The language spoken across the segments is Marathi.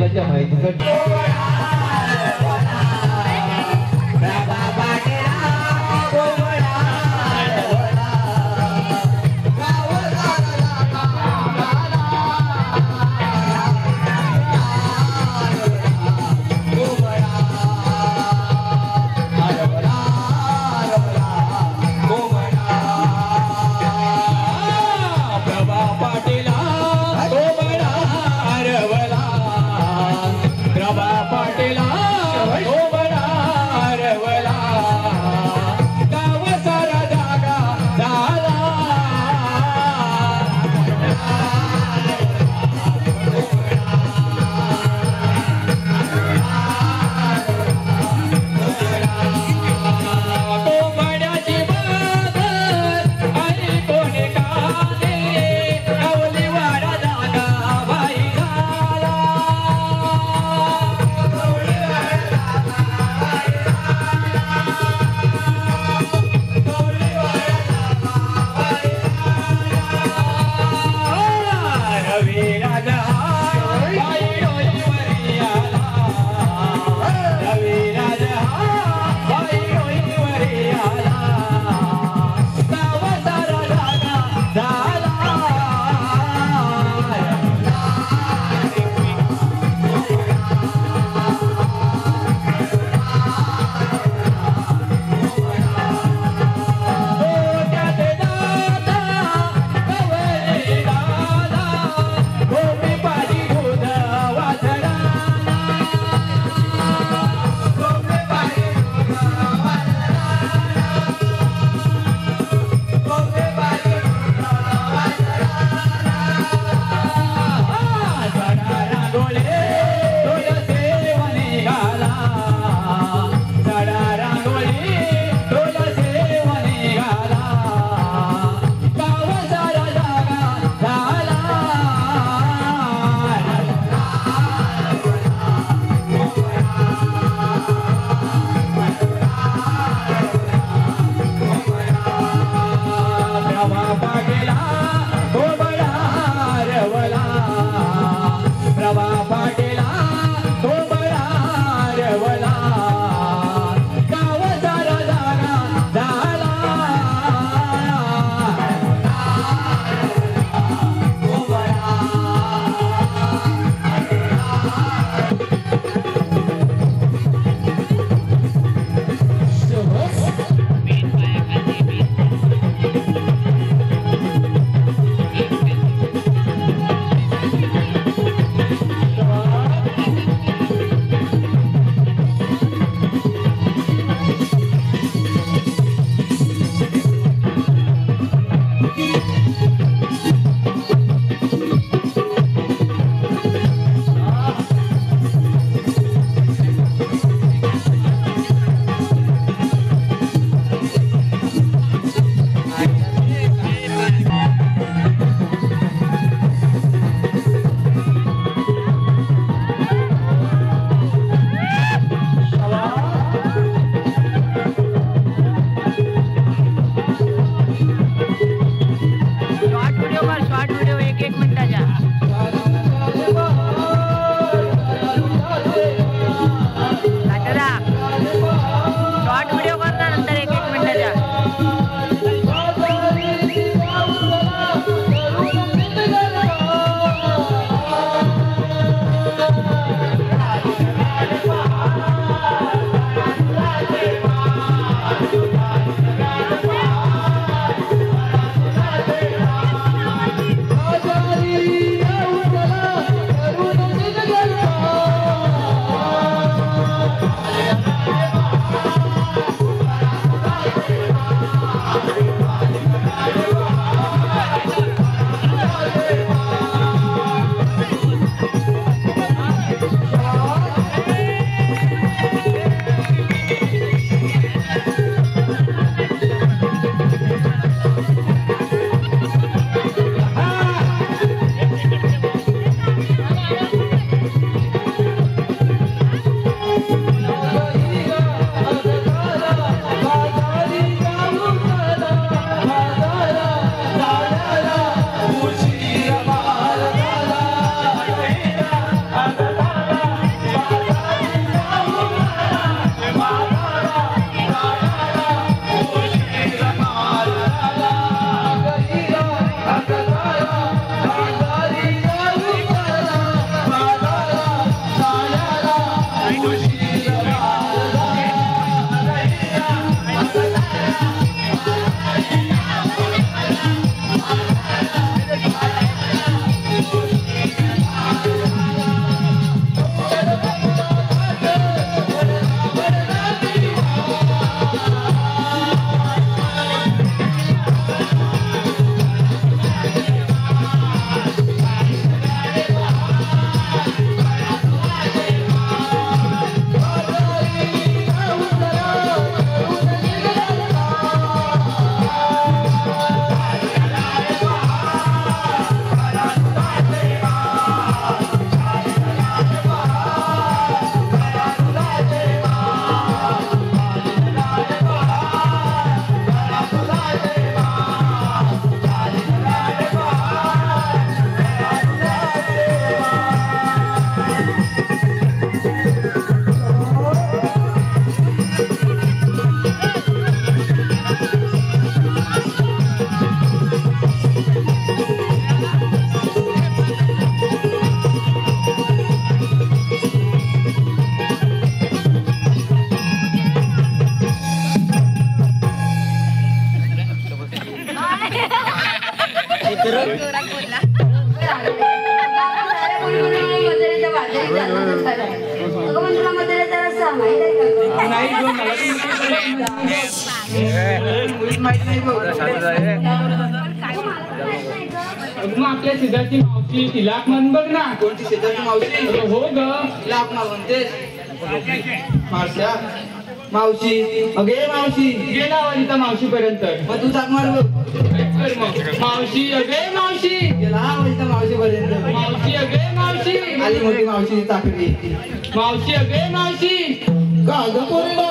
त्याच्या माहितीसाठी प्रभा नाही गं मला माहित नाही मग आपल्या शेजारची मावशी तिला म्हण बघ ना. कोणती शेजारची मावशी? हो ग तिला म्हणतेस मावश्या मावशी. अगे मावशी गेला वनिता मावशी पर्यंत. मग तू जाग मार मावशी. अगे मावशी गेला वनिता मावशी पर्यंत. मावशी अगे मावशी आली मोठी मावशी चाकरी. मावशी अगे मावशी का ग पोरीनो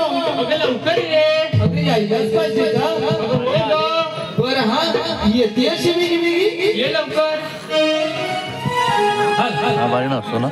अगं लवकर ये. अगं यायलाच पाहिजे का? अगं हो ग. बरं हा येते शिवी ये लवकर. हा बारी ना असतो ना.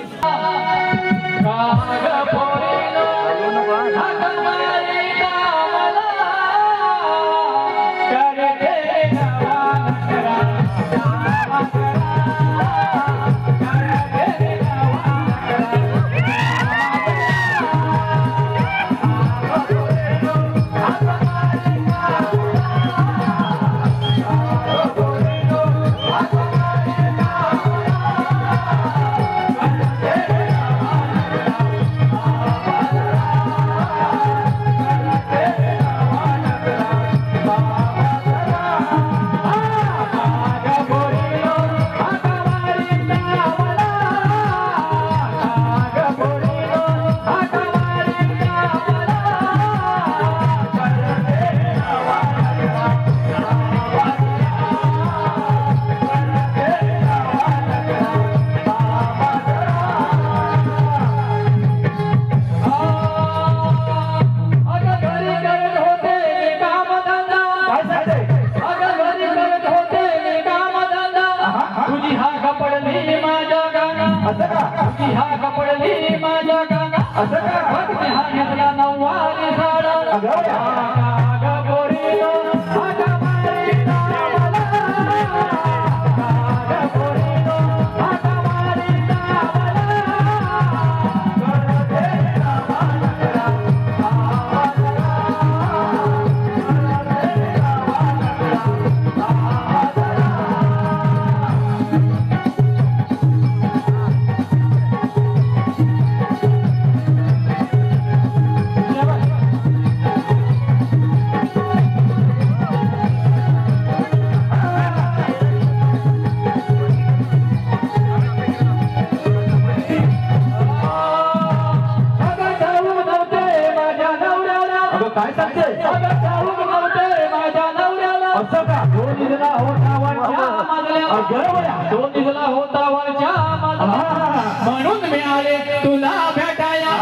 म्हणून मिळाले तुला भेटाया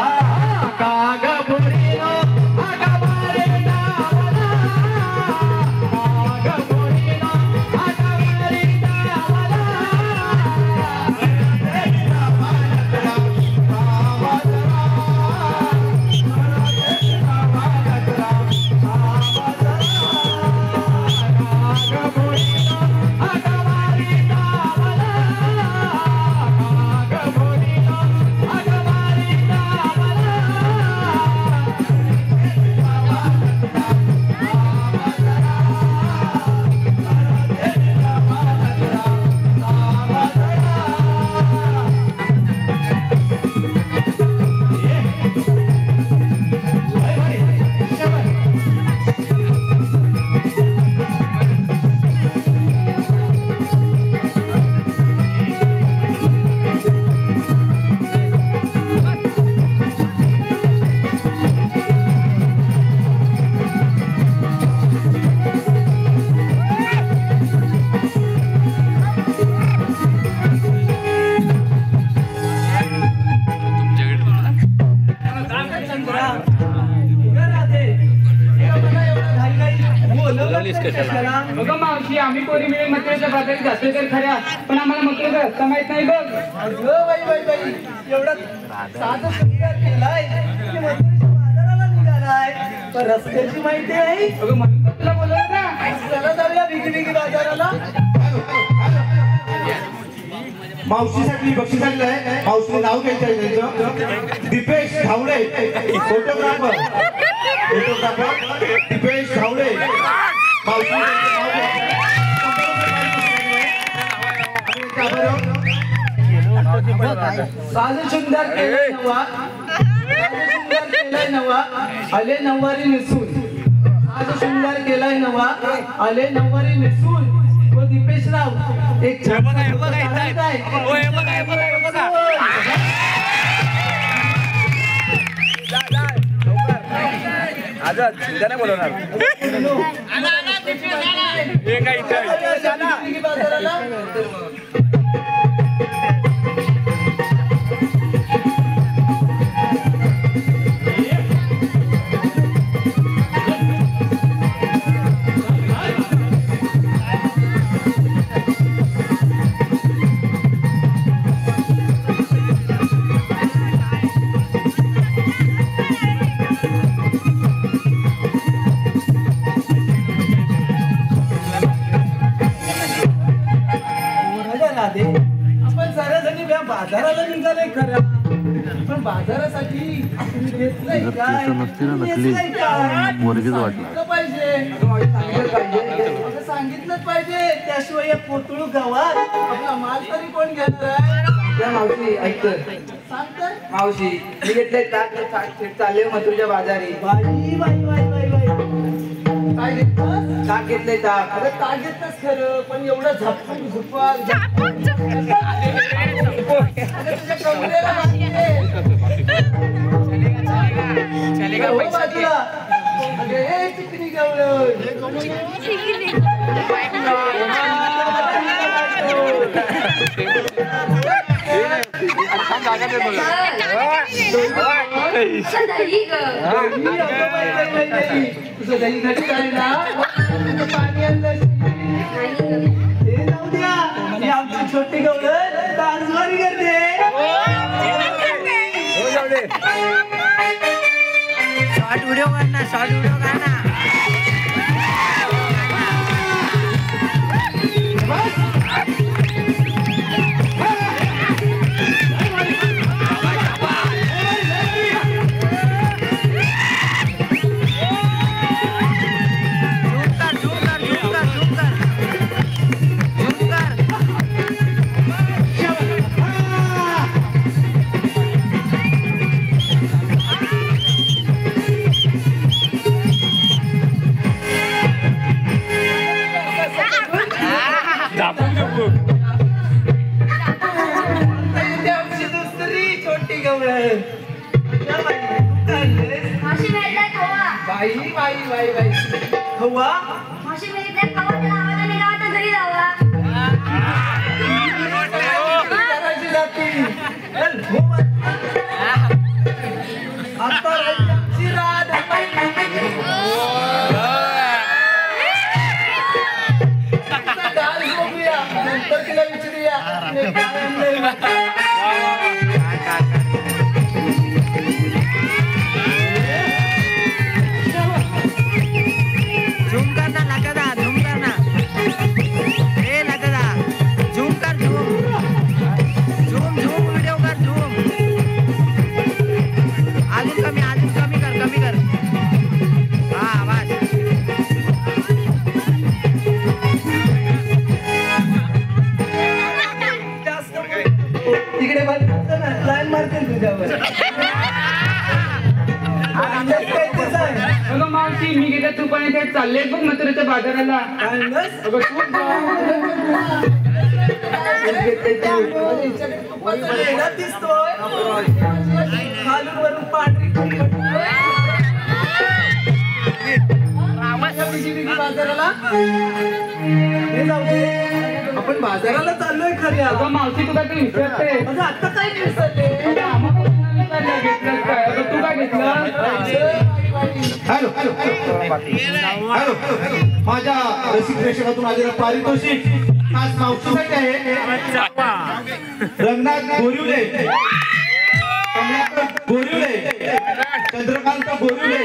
काग पोरीनो. मावशी आम्ही कोणी मिळून मकरेच्या बाजारात जातो तर खऱ्या पण आम्हाला मकरेचा रस्ता माहित नाही बघ. एवढा साधा सुंदर केलाय बाजाराला निघालाय पण रस्त्याची माहिती आहे. अगं म्हणून तुला बोलवलं ना. चला जाऊया बिगी बाजाराला. मावशीसाठी बक्षीस आलेलं आहे. मावशीने नाव घ्यायचं आहे त्यांचं. दीपेश धावडे फोटोग्राफर दीपेश धावडे. मावशी साधू सुंदर केलं केलाय नवा आले नऊवारी नेसून आज शृंगार केलाय नवा आले नऊवारी नेसून व दीपेशराव एक आपण साऱ्याजणी बाजाराला निघालोय खरं पण बाजारासाठी घेतलंय काय सांगितलंच पाहिजे त्याशिवाय एक पोतळू गावात आपला माल तरी कोण घेणार आहे. त्या मावशी ऐकतं सांगताय मावशी मी घेतलंय ताक चालले मथुरच्या बाजारी. बाई बाई बाई बाई बाई काय घेतलं ताक घेतलंय ताक. अरे काय घेतलंस खरं पण एवढं झपकून झुपवाल तुझ्या कमरेला बाजूला अगे चिकनी गावलं तुझं दही घटी आहे ना पाणी आणलं हे जाऊ द्या आणि आमची छोटी गवळण डान्सवारी करते शॉर्ट व्हिडिओ काढणार शॉर्ट व्हिडिओ काढणार बाई बाई बाई बाई हवा आता डान्स बघूया नंतर तिला विचारूया झूम करना लगदा झूम करना ए लगदा झूम कर झूम झूम व्हिडिओ कर झूम अजून कमी कर हा बस तिकडे लाईन मारते तुझ्यावर अगं मावशी मी गेल्या तू पण इथे चालले बघ मथुरेच्या बाजाराला. अगं तू दिसतोय खालून वरून पांढरी बाजाराला हे जाऊ दे आपण बाजाराला चाललोय खऱ्या. अगं मावशी तू काय ते विसरते. आता काय विसरले तू काय घेतलं. हॅलो हॅलो हॅलो माझ्या रसिक प्रेक्षकातून आलेलं पारितोषिक आज मावशीसाठी आहे. रंगनाथ गोरिवले, कमलाकर गोरिवले, चंद्रकांत गोरिवले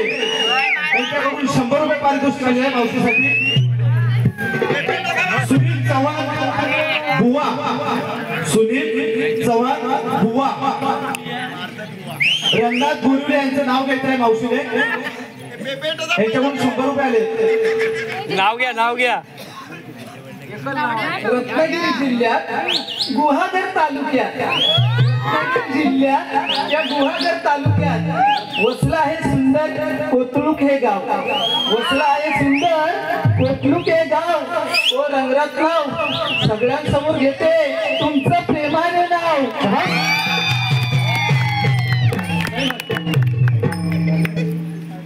यांच्याकडून 100 रुपये पारितोषिक आले आहे मावशीसाठी. सुनील चव्हाण बुवा, सुनील चव्हाण बुवा रंगनाथ गोरिवले यांचं नाव घेत आहे मावशीने. यांच्याकडून 100 रुपये आले. नाव घ्या रत्नागिरी जिल्ह्यात गुहागर तालुक्यात रत्नागिरी जिल्ह्यात या गुहागर तालुक्यात वसलं आहे सुंदर कोतलुक हे गाव. वसलं आहे सुंदर कोतलुक हे गाव. ओ रंगराजराव सगळ्यांसमोर घेते तुमचं प्रेमाने नाव.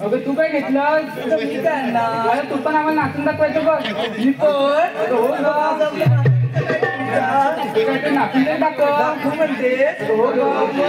अगं तू काय घेतलं? अरे तू पण आम्हाला नाचून दाखवायचं बघ. मी पण हो ग. काय ते नाचून तरी दाखव म्हणते हो ग.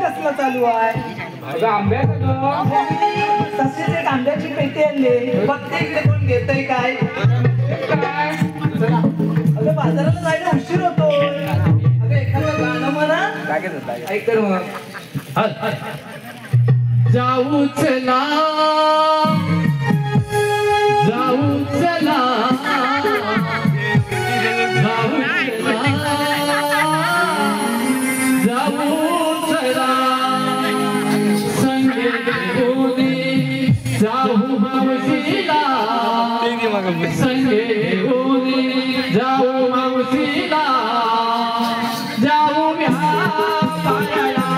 कसला चालू आहे? अगं आंब्याचं ग. तशीच एक आंब्याची पेटी आणली. बघते इकडे कोण घेतय काय. काय अगं बाजाराला जायला उशीर होतो. अगं एखादं गाणं म्हणा. ऐक तर मग. जाऊ चला जाऊ चला जाऊ चला जाऊ चला संगे बोली जाऊ मावशीला संगे बोली जाऊ मावशीला जाऊ पायाला.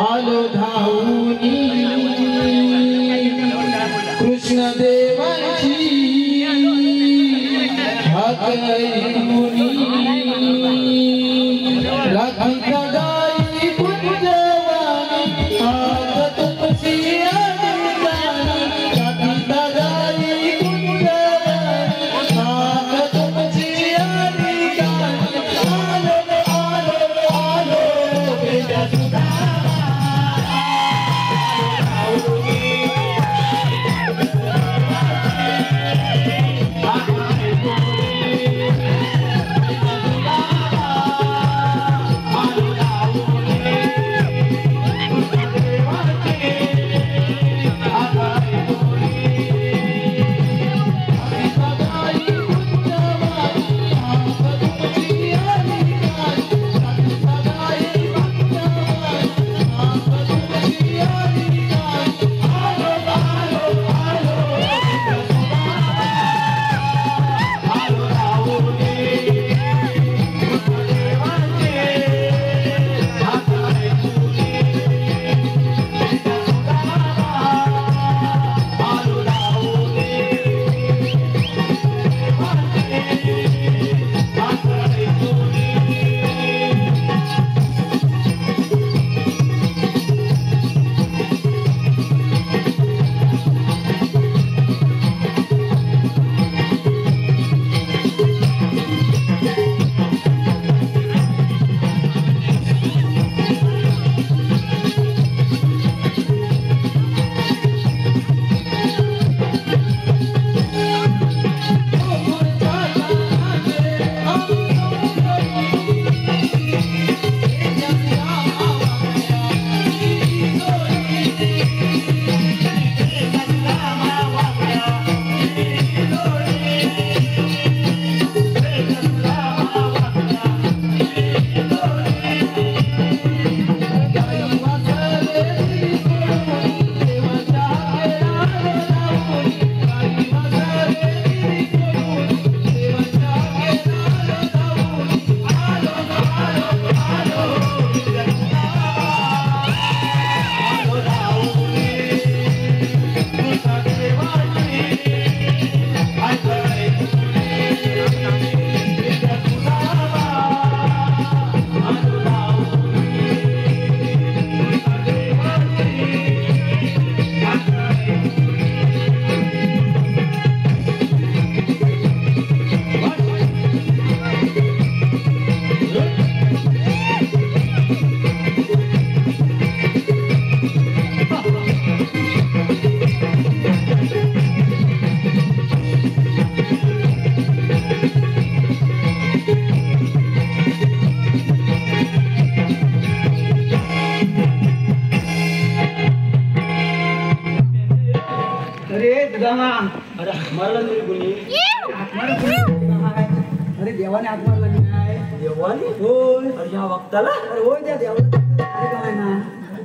आलो धावूनी कृष्ण देवाची हाकलूनी राखीचा गाई कुंजवानी हात तुमची अनुगानी राखीचा गाई कुंजवानी हात तुमची अनुगानी आलो आलो आलो बेटा सुधा सुदामा अरे मारला तरी कोणी अरे देवाने हात मारला नाही देवाने होय अरे ह्या वक्ताला अरे होय त्या देवाला काय ना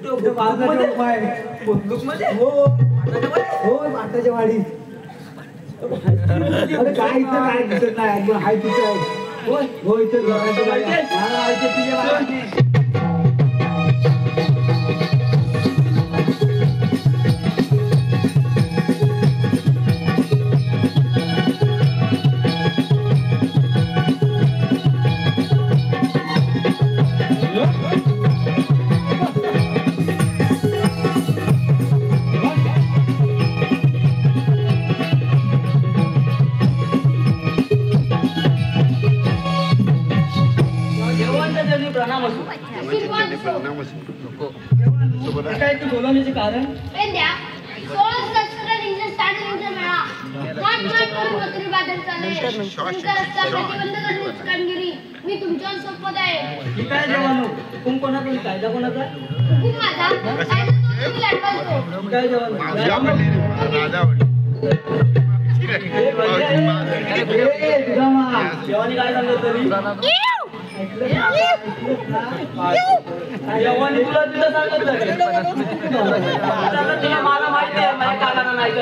तो बाजाराचा उपाय बंदूकमध्ये हो होय माटाच्या वाडी अरे काय इथं काय दिसत नाही पण हाय तिथे होय होय इथं मला आयते तुझ्या वाडी काय तू बोलवण्याचे कारण मी तुमच्यावर सोपत आहे ही काय जवान हुकुम कोणाकडून कायदा कोणाचा हुकूम माझा तुम्ही लढवाल काय जवान जेवानी काय सांगत तरी जेवानी तुला तिथं सांगत तुला मला माहिती आहे माझ्या काकांना नाही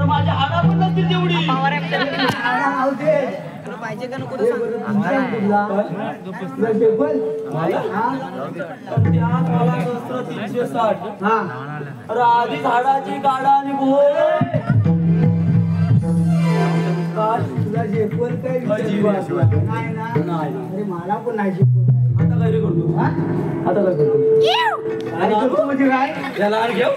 माझ्या हाडा पण नसतील तेवढी पाहिजे का नको आधी झाडाची गाडा आणि तुला झेपवल काय नाही ना अरे मला पण नाही झेपवत आता काय रे करतो आता काय करतो म्हणजे काय याला घेऊ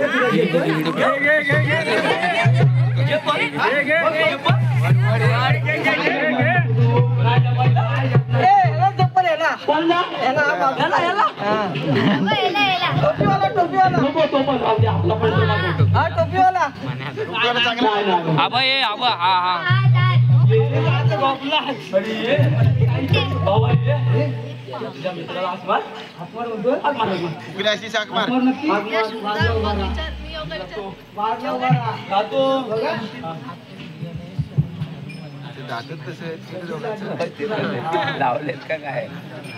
लावलेत का काय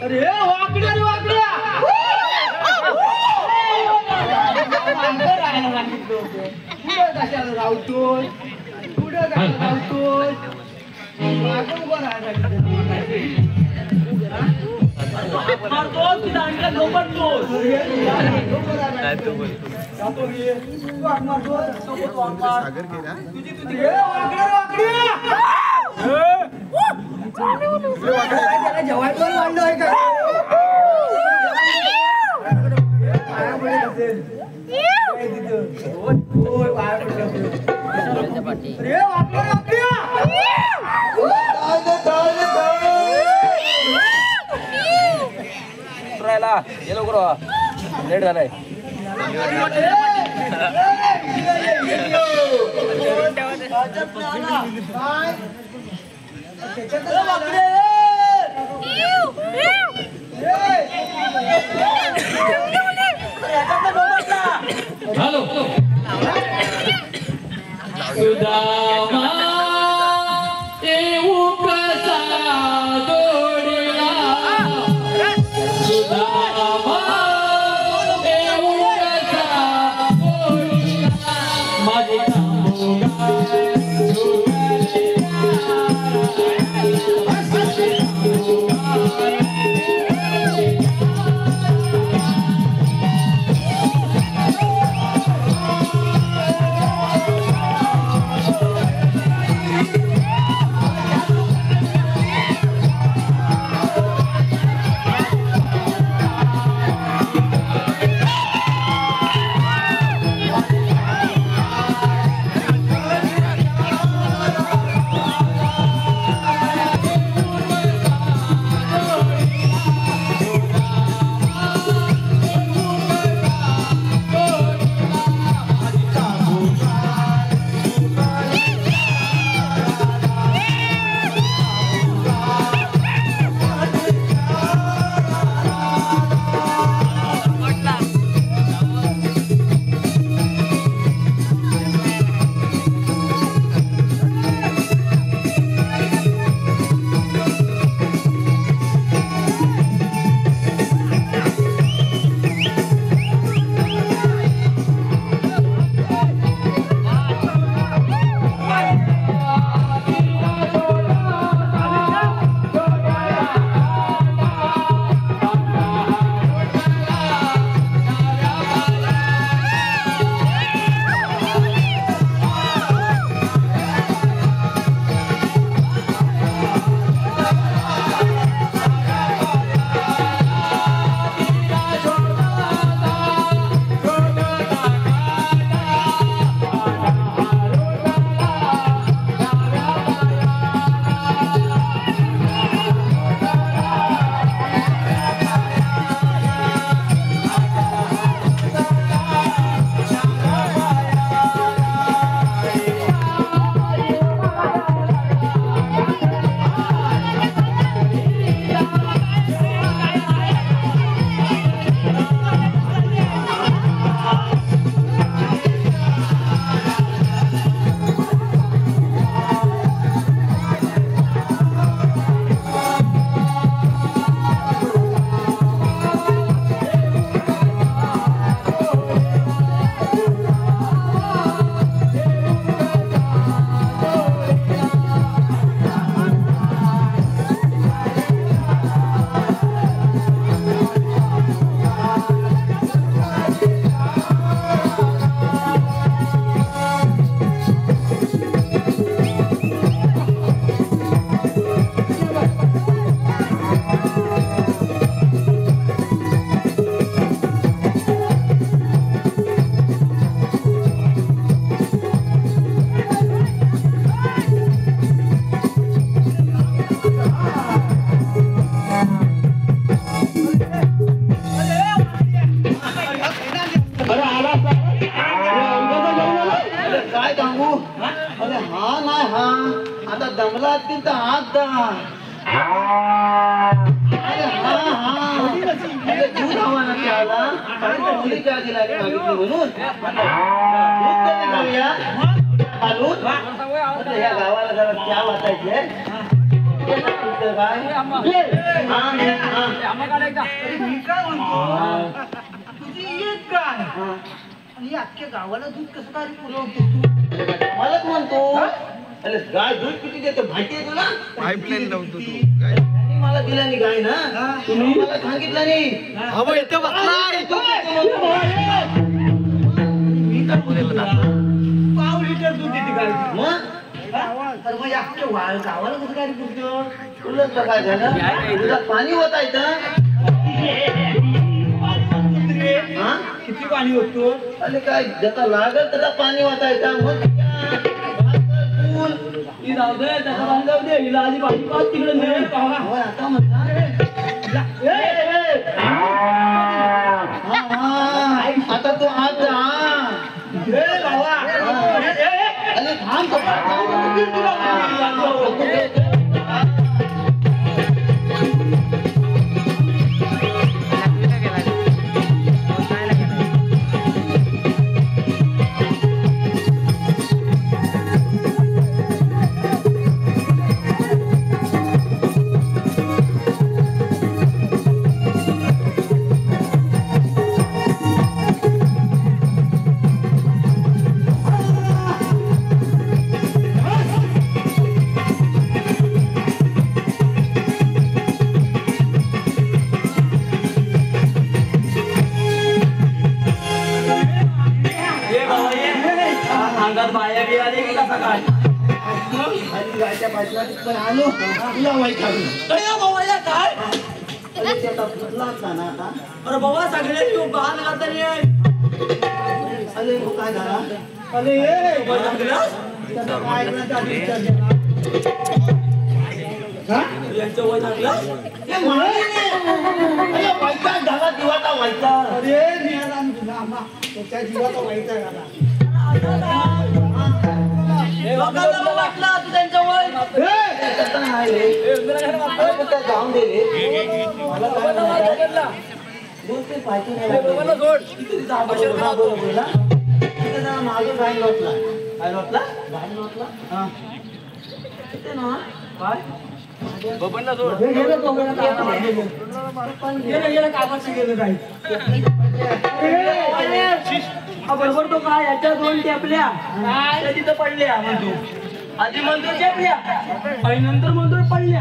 अरे वाकड्या रे वाकड्या पुढे कशाला राहतोय पुढे कशाला राहतोय मागं उभा ये लवकर लेट झालाय हॅलो सुदामा येऊ कसा जोडला सुदामा येऊ कसा जोडला माझे दमला असतील तर हात दा. अरे हा हा दूध हवा ना त्याला मुलीच्या आधी लागली मागितली म्हणून दूध कधी खाऊया घालून ह्या गावाला जरा चहा वाचायचे काय तुझी एक काय आणि अख्ख्या गावाला दूध कसं काय पुरवतो मलाच म्हणतो अरे गाय दूध किती देते माहिती आहे तुला पाईपलाईन लावतो तू मला दिला नाही गाय ना तुम्ही मला सांगितलं नाही इथे पाव लिटर दूध देते गाय मग तर मग अख्ख्या गावाला कसं काय पुरतो तुला काय झालं तुझा पाणी होता इथं किती पाणी होतो अरे काय ज्याचा लागल त्याचा पाणी वाचायचा मग आता म्हणता आता तो आज अरे थांब पण आलो तुला वाईट अरे बाबा सगळे बाण घालताना अरे काय झाला अरे यांच्या वय टाकला वाईटा झाला जीवाचा वाईटा अरे त्याच्या जीवाचा वाईटा झाला वाटला तू त्यांच्या वय जाऊन दिले माझं गाय लोटला काय लोटला गाय लोटला काय बरोबर तो काय याच्या दोन टेपल्या तिथं पडल्या म्हणतो आधी म्हणतो टेपल्या आणि नंतर म्हणतो पडल्या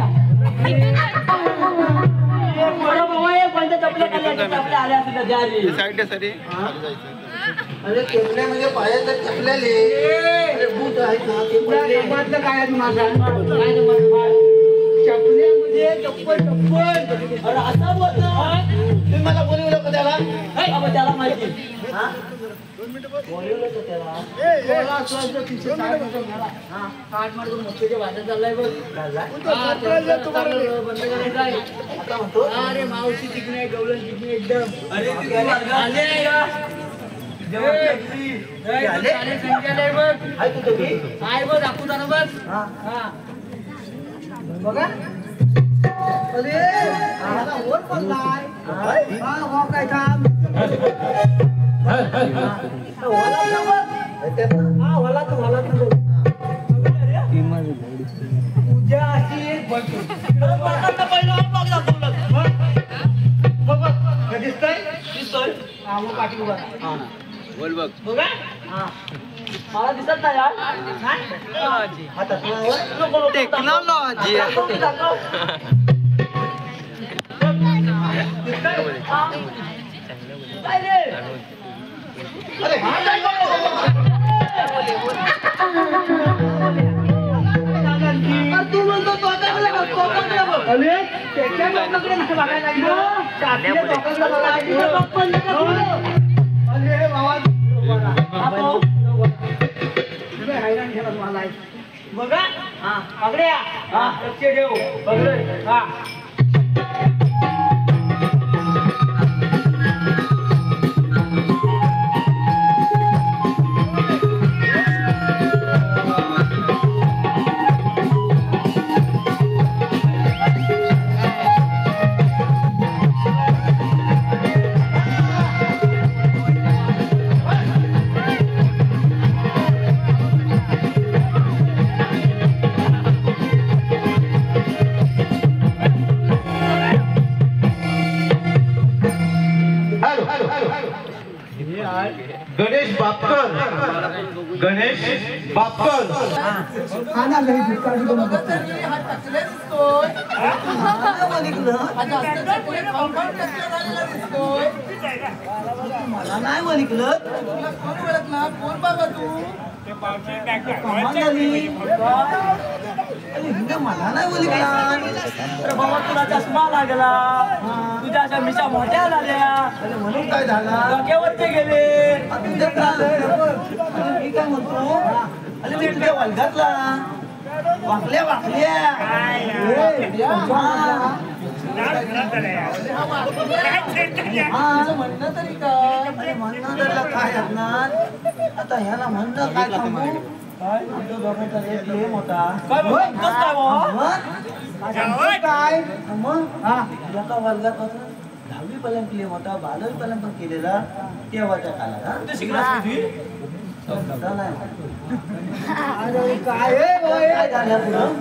अरे टेपल्या म्हणजे पायात टेपल्याले बूट आहेत ना काय चपल्या म्हणजे चप्पल चप्पल अरे असा बोलतो तुम्ही मला बोलवलं का त्याला त्याला माहिती बोलवलं का त्याला मोठ्याच्या वाजत चाललाय बघ बंद करायचा आहे आता म्हणतो अरे मावशी तिकडे गवलन तिकडे एकदम अरे बघ दाखवू जाणं बघ बघा अरे मला वर पडलाय काय काम उद्या अशी एक दिसतोय पाठी बोल बघ बघा मला दिसत नाही टेक्नॉलॉजी तू म्हणतो बघा हा पगड्या हा लक्ष ठेव पगड हा गणेश बापकर हा ना लई भिकारी बनवतो. मला नाही वळिकलं. कोण बाबा तू? कमाल झाली. अरे हिंगा मला नाही वळिकला. अरे बाबा तुला चष्मा लागला, तुझ्या अशा मिशा मोठ्या झाल्या, अरे म्हणून काय झाला? डोक्यावरचे गेले. तुझं काय? अरे मी काय म्हणतो? अरे मी तुझ्या वर्गातला वाकल्या वाकल्या. म्हणणं तरी काय? अरे म्हणणं तरी काय असणार? आता ह्याला म्हणणं काय सांगू? आमच्या दोघांचा रेट लय मोठा. काय म्हणतोस काय बाबा? मग काय? मग एका वर्गात होता 10वी पर्यंत प्ले मोठा, 12वी पर्यंत पण केलेला तेव्हाच्या काळात. तू शिकलास किती? अरे काय झालं पुढं?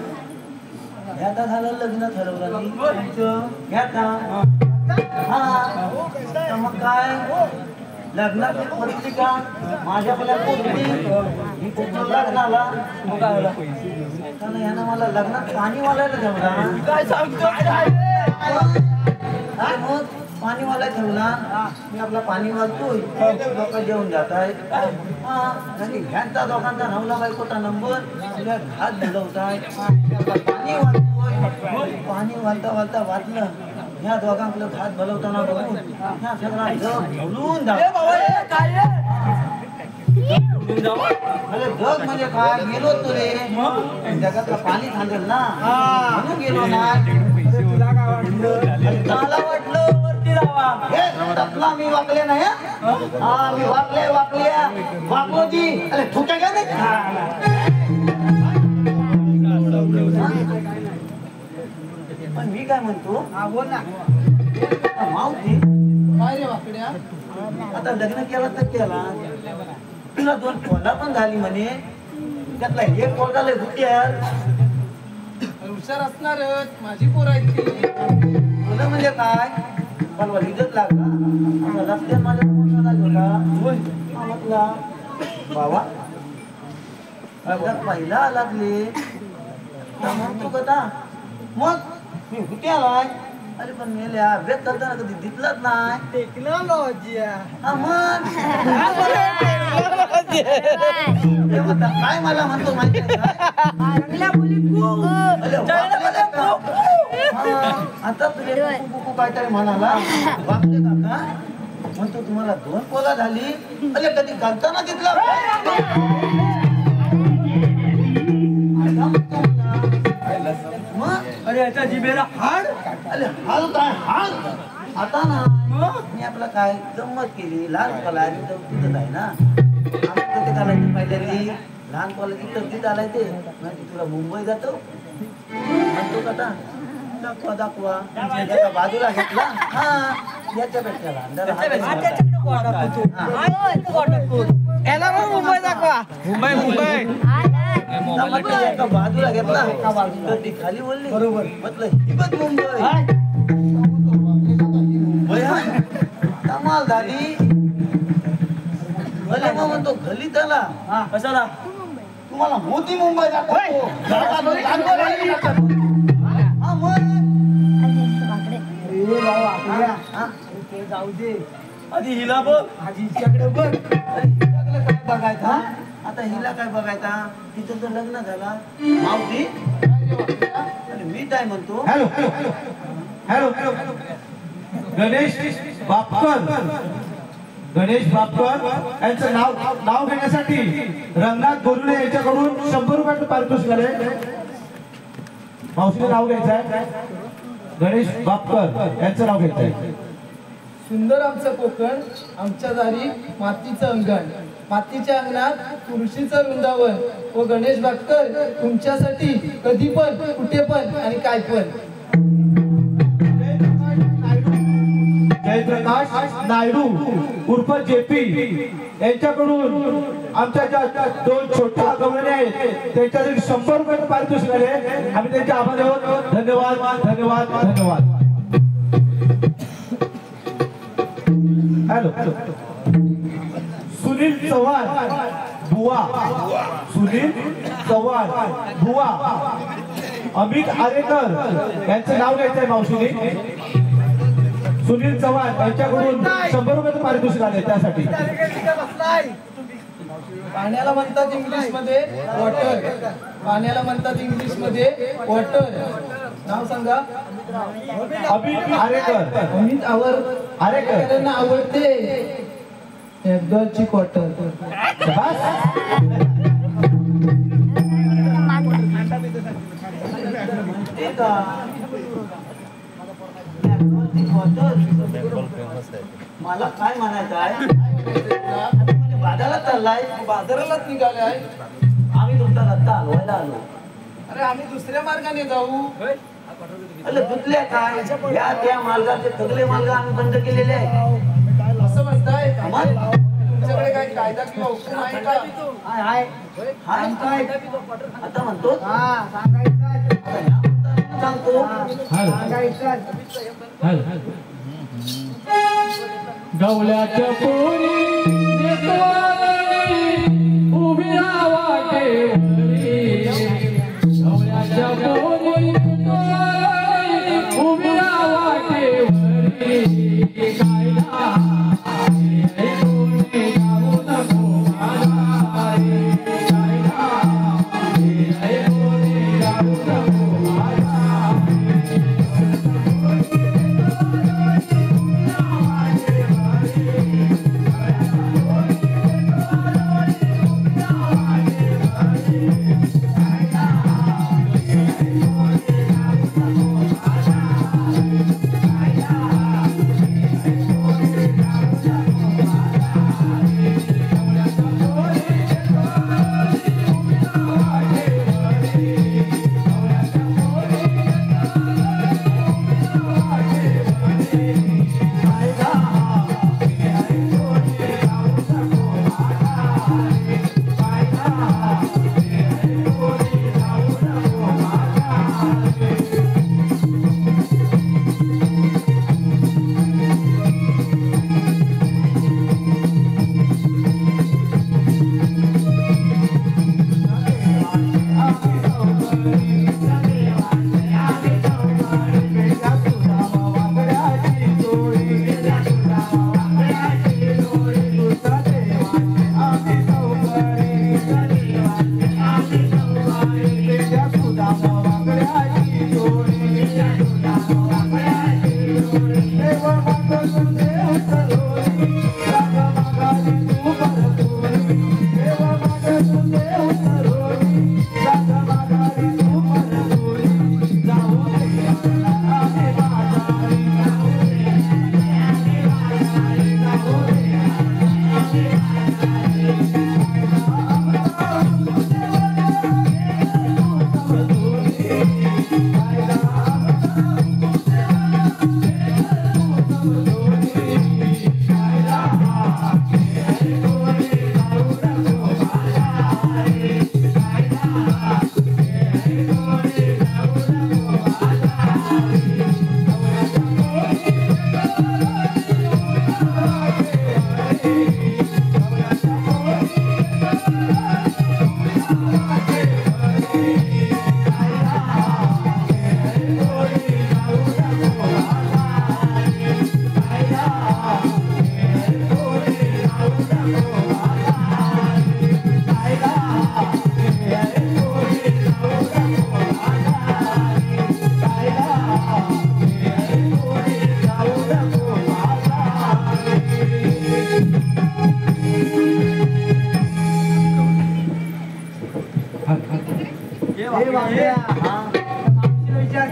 आता झालं लग्न ठरवलं मी तुमचं. घ्याता हा तर मग काय लग्नाची पत्रिका माझ्याकडे पोचली. मी कुठं लग्नाला मग काय झालं? यानं मला लग्नात पाणी वालायला ठेवला. काय सांगतो काय मग पाणी वाला ठेवला. मी आपला पाणी वाजतोय, लोक जेवून जात आहेत. ह्यांचा दोघांचा नवला बायकोचा नंबर तुला घात दिलवताय. पाणी वाजतोय, पाणी वाजता वाजता वाजलं. ह्या दोघांकडे घात भलवताना बघून ह्या सगळा जग झुलून जग म्हणजे काय गेलो तू रे. जगातलं पाणी थांबेल ना म्हणून गेलो ना. मला वाटलं वरती जावा. मी वाकले नाही. हा मी वाकले वाकल्या वाकलोजी. अरे ठुका का नाही? पण मी काय म्हणतो बोल ना मावती काय रे वाकड्या. आता लग्न केला तर केला, तुला 2 पोला पण झाली म्हणे. त्यातला एक पोरगा लय हुट्यार हुशार असणारच. माझी पोर आहेत ती. मुलं म्हणजे काय मला इज्जत लागला. रस्त्यात माझ्या होता म्हटला बाबा पहिला लागले म्हणतो कदा. मग मी कुठे आलाय? अरे पण मेल्या अभ्यास करताना कधी दिसलाच नाही. टेक्नॉलॉजी काय मला म्हणतो माहिती आता तुझ्या काहीतरी म्हणाला वागले काका म्हणतो तुम्हाला 2 पोला झाली. अरे कधी घालताना दिसला मग. अरे याच्या जिभेला हाड. अरे हाल काय हाल आता ना. मी आपलं काय गंमत केली. लहान कॉलेज तिथं आहे ना. आम्ही घालायचे पहिल्यांदी लहान कॉलेज तिथं घालायचे. म्हणजे तुला मुंबई जातो म्हणतो का दाखवा दाखवा. याच्या बाजूला घेतला हा याच्यापेक्षा मुंबई दाखवा. मुंबई मुंबई एका बाजूला घेतला तर ती खाली बोलली बरोबर. म्हटलं ही बघ मुंबई. कमाल झाली. भले मग म्हणतो गली त्याला कशाला तुम्हाला मोठी मुंबई दाखवतो. जाऊ दे आधी हिला बघ. आजीच्याकडे बघ. काय बघायचा आता हिला काय बघायचा. तिचं तर लग्न झाला मावती. आणि मी काय म्हणतो hello hello hello Ganesh Bapkar. Ganesh Bapkar यांचं नाव घेण्यासाठी रंगनाथ बोरुडे यांच्याकडून 100 रुपये पारितोषिक आले. मावशीचं नाव घ्यायचं आहे. गणेश बापकर यांचं नाव घ्यायचं आहे. सुंदर आमचं कोकण, आमच्या दारी मातीचं अंगण, मातीच्या अंगणात तुळशीचं वृंदावन व गणेश बापकर तुमच्यासाठी कधी पण कुठे पण आणि काय पण. जयप्रकाश नायडू उर्फ जेपी यांच्याकडून आमच्या ज्या 2 छोट्या गवळणी आहेत त्यांच्यासाठी 100 रुपये पारितोषिक आले. आम्ही त्यांचे आभार आहोत. धन्यवाद धन्यवाद धन्यवाद. हॅलो सुनील चव्हाण बुवा सुनील चव्हाण बुवा अमित आरेकर यांचं नाव घ्यायचं आहे मावशीने. सुनील चव्हाण यांच्याकडून 100 रुपये पारितोषिक आले त्यासाठी. पाण्याला म्हणतात इंग्लिश मध्ये वॉटर. पाण्याला म्हणतात इंग्लिश मध्ये वॉटर. नाव सांगा. अमित आरेकर. अमित आरेकर आवडते ची क्वार्टर. मला काय म्हणायचं आहे बाजारात चाललाय. बाजारालाच निघालाय. आम्ही तुमचा रस्ता हलवायला आलो. अरे आम्ही दुसऱ्या मार्गाने जाऊ. अरे दुसऱ्या काय या त्या मार्गाचे सगळे मार्ग आम्ही बंद केलेले आहे. असं म्हणताय. मग तुमच्याकडे काय कायदा किंवा हुकूम आहे का? हाय काय आता म्हणतो सांगतो. गवल्याच्या पोरी उभी वाटेवरी. गवल्याच्या पोरी उभी वाटेवरी.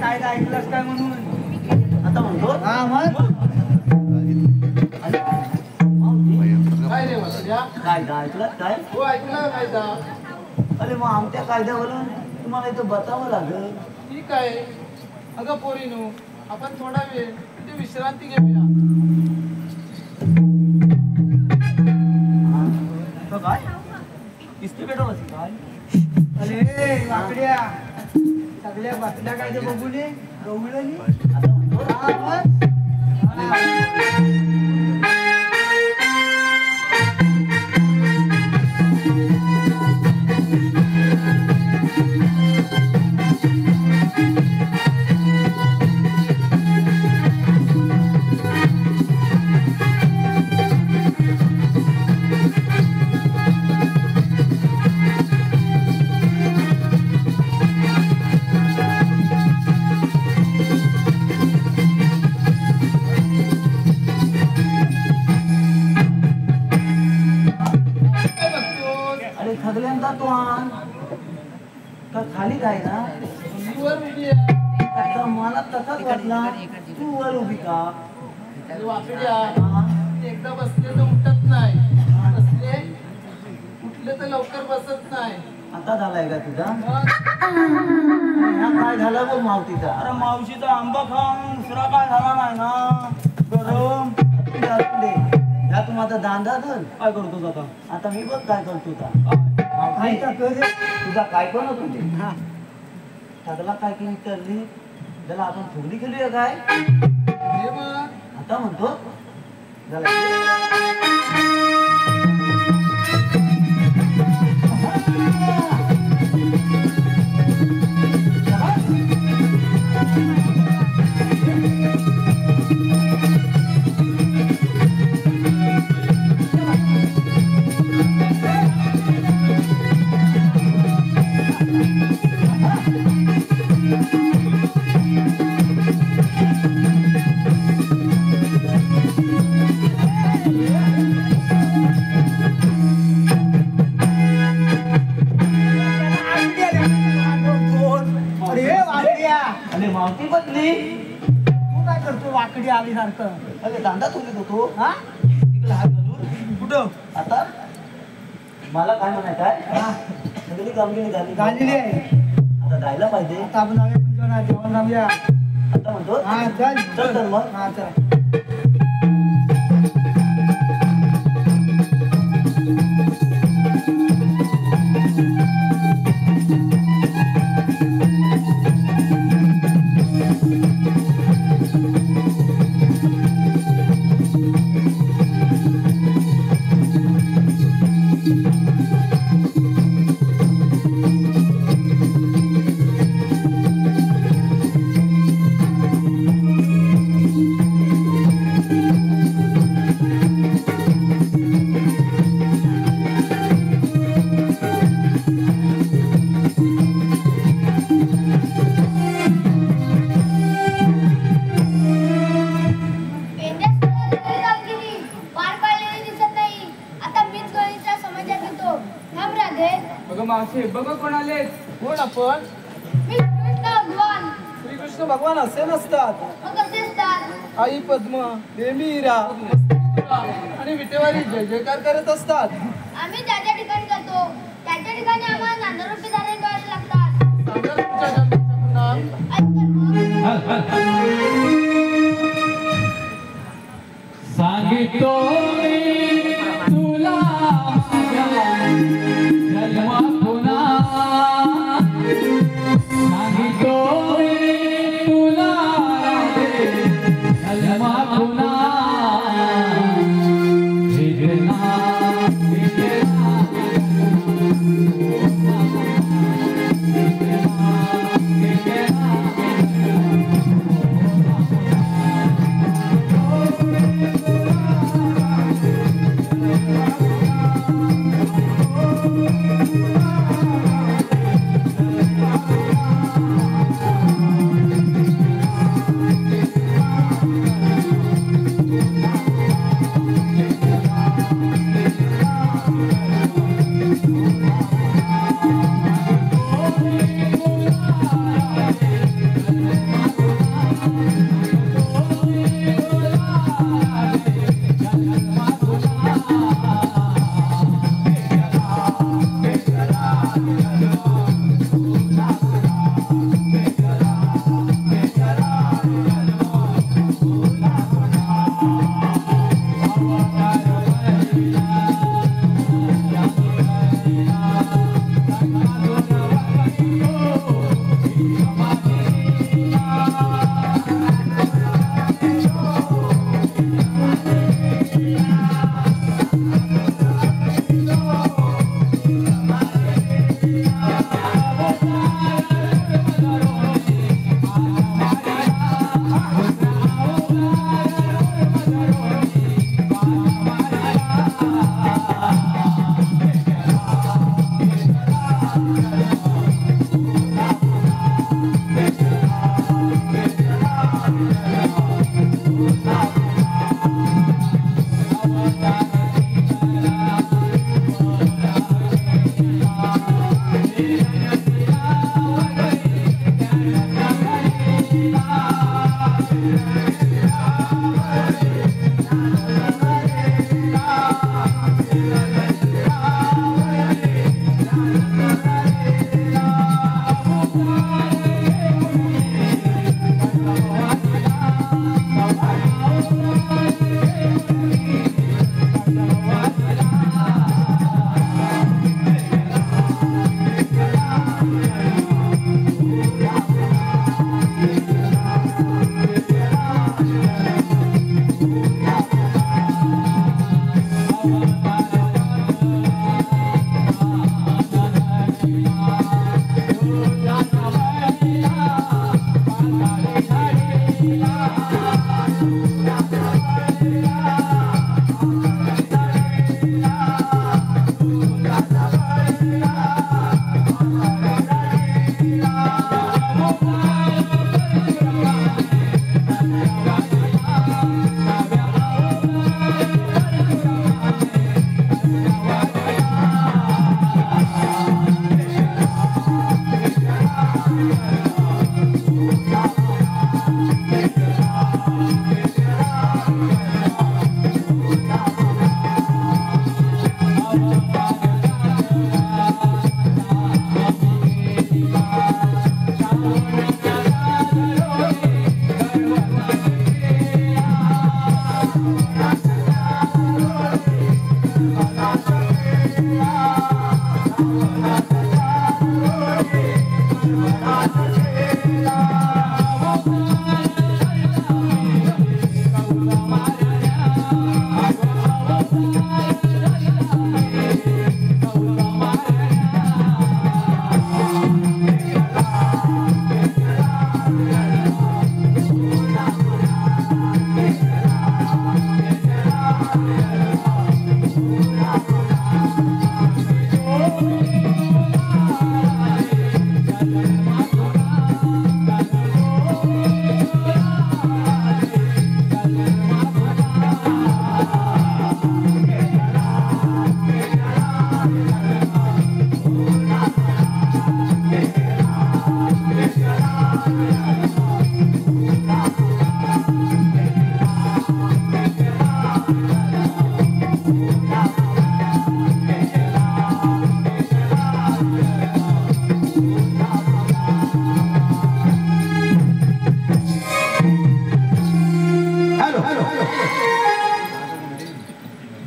कायदा ऐकलास काय म्हणून आता म्हणतो. काय रे वासुद्या? कायदा ऐकलास काय? हो ऐकला कायदा. अरे मग आमच्या कायद्यावरून तुम्हाला इथं बतावं लागेल. ठीक आहे. अगं पोरीनो आपण थोडा वेळ इथे विश्रांती घेऊया. काय इस्त्री पेटवलं काय? अरे वाकड्या सगळ्या बातम्या काय ते बघून ये गवळणी. आता अरे सगळ्यांदा तू आण का खाली काय ना वर उभी आहे. आता मला तसाच वाटला तू वर उभी का ती वाकडी आहे. ती एकदा बसले तर उठत नाही, बसले उठले तर लवकर बसत नाही. आता झालाय का तुझा मग हा काय झाला बघ मावतीचा अरे मावशीचा आंबा खाऊन दुसरा काय झाला नाही ना गरम दे ह्या तू माझा दांदा धर काय करतो आता आता मी बघ काय करतो काय तुझा काय पण होतो ते सगळा काय केली करली त्याला आपण फुगडी केली काय हे मग आता म्हणतो झाला अरे मावती बदली तू काय करतो वाकडी आली सारखं अरे दांडा तुझी होतो हा तिकडे हात घालून कुठं आता मला काय म्हणायचं आहे सगळी कामगिरी झाली गालेली आहे आता जायला पाहिजे आता आपण जाऊया पण जेवण राहूया आता म्हणतो हा चल चल तर मग हा चल मावशी बघ कोण आले कोण आपण मी कृष्ण भगवान. श्रीकृष्ण भगवान असे नसतात. मग कसे असतात? आई पद्म देवी हिरा आणि विटेवारी जय जयकार करत असतात. आम्ही ज्या ज्या ठिकाणी जातो त्या ठिकाणी आम्हाला नाना रुपये धारण करावे लागतात. सांगा तुमच्या जन्माचं नाव. सांगितो तुला जन्म पुन्हा सांगितो तुला जन्म पुन्हा वेदना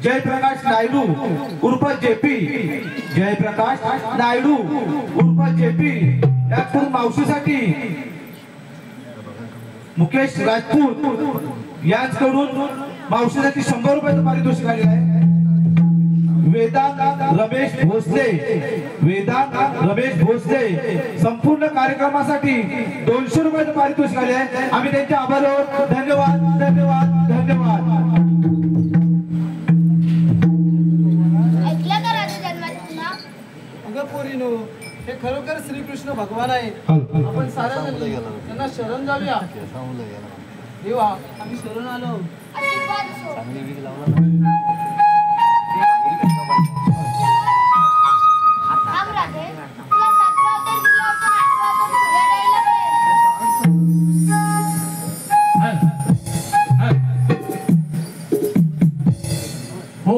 जयप्रकाश नायडू उर्फ जेपी, जयप्रकाश नायडू उर्फ जेपी याचकडून मावशीसाठी मुकेश राजपूत यांच्याकडून मावशीसाठी 100 रुपयाचं पारितोषिक आलेलं आहे. वेदांत रमेश भोसले, वेदांत रमेश भोसले संपूर्ण कार्यक्रमासाठी 200 रुपयाचं पारितोषिक आले आहे. आम्ही त्यांचे आभार आहोत. धन्यवाद धन्यवाद धन्यवाद. ऐकलं का राजा जन्माचं नाव? अगं पोरीनो, हे खरोखर श्रीकृष्ण भगवान आहे. आपण साऱ्या त्यांना शरण जाऊया. देवा, आम्ही शरण आलो. आशीर्वाद असो. थांब राधे, तुला 7वा अवतार दिला होता, 8वा अवतार पुढे राहिला हो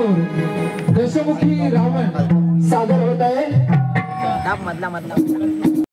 समोर दशमुखी रावण सादर होत आहे. मधला